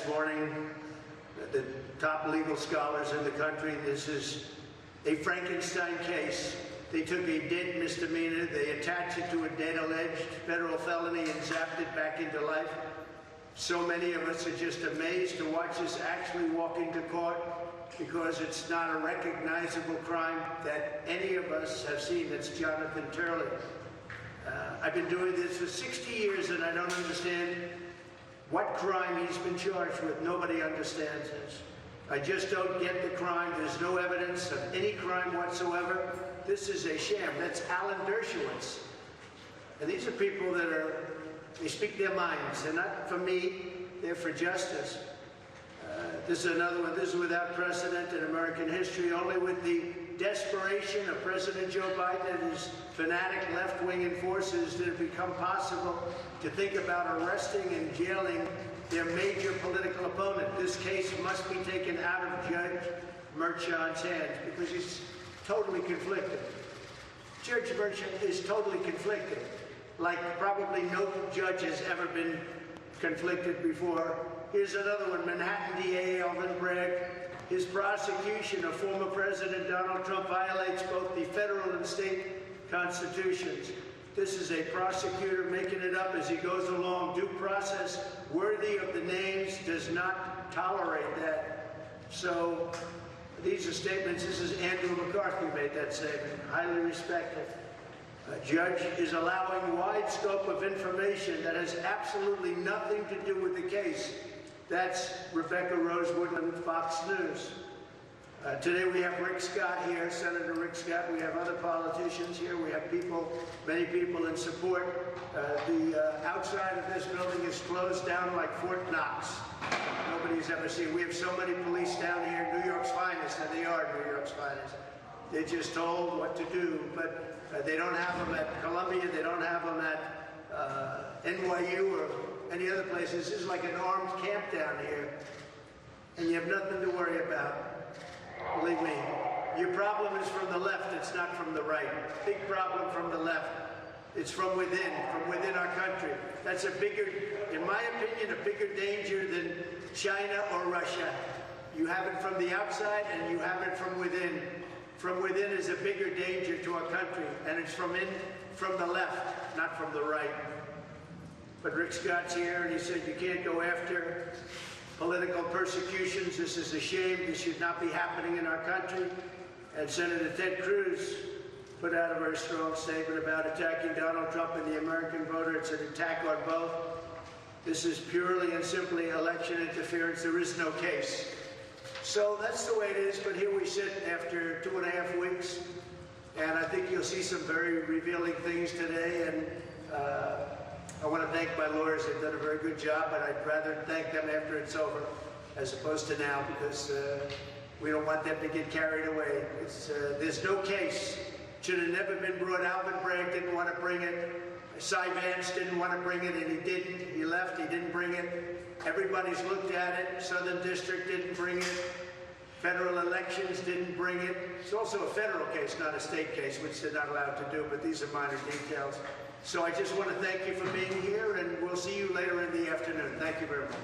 this morning, the top legal scholars in the country, this is a Frankenstein case. They took a dead misdemeanor, they attached it to a dead alleged federal felony and zapped it back into life. So many of us are just amazed to watch this actually walk into court because it's not a recognizable crime that any of us have seen. That's Jonathan Turley. I've been doing this for 60 years and I don't understand what crime he's been charged with. Nobody understands this. I just don't get the crime. There's no evidence of any crime whatsoever. This is a sham. That's Alan Dershowitz. And these are people that they speak their minds. They're not for me, they're for justice. This is another one. This is without precedent in American history, only with the desperation of President Joe Biden and his fanatic left-wing enforcers did it become possible to think about arresting and jailing their major political opponent. This case must be taken out of Judge Merchan's hands because he's totally conflicted. Judge Merchan is totally conflicted, like probably no judge has ever been conflicted before. Here's another one, Manhattan DA Alvin Bragg. His prosecution of former President Donald Trump violates both the federal and state constitutions. This is a prosecutor making it up as he goes along. Due process worthy of the names does not tolerate that. So these are statements. This is Andrew McCarthy made that statement, highly respected. A judge is allowing wide scope of information that has absolutely nothing to do with the case. That's Rebecca Rose Woodland, Fox News. Today we have Rick Scott here, Senator Rick Scott. We have other politicians here. We have people, many people in support. The outside of this building is closed down like Fort Knox. Nobody's ever seen. We have so many police down here, New York's finest, and they are New York's finest. They're just told what to do, but they don't have them at Columbia. They don't have them at NYU or any other places. This is like an armed camp down here, and you have nothing to worry about. Believe me, your problem is from the left, it's not from the right. Big problem from the left. It's from within our country. That's a bigger, in my opinion, a bigger danger than China or Russia. You have it from the outside and you have it from within. From within is a bigger danger to our country, and it's from the left, not from the right. But Rick Scott's here and he said you can't go after political persecutions. This is a shame. This should not be happening in our country. And Senator Ted Cruz put out a very strong statement about attacking Donald Trump and the American voter. It's an attack on both. This is purely and simply election interference. There is no case. So that's the way it is, but here we sit after 2.5 weeks, and I think you'll see some very revealing things today, and I want to thank my lawyers. They've done a very good job, but I'd rather thank them after it's over as opposed to now, because we don't want them to get carried away. There's no case. Should have never been brought. Alvin Bragg didn't want to bring it. Cy Vance didn't want to bring it, and he didn't. He left. He didn't bring it. Everybody's looked at it. Southern District didn't bring it. Federal elections didn't bring it. It's also a federal case, not a state case, which they're not allowed to do, but these are minor details. So I just want to thank you for being here, and we'll see you later in the afternoon. Thank you very much.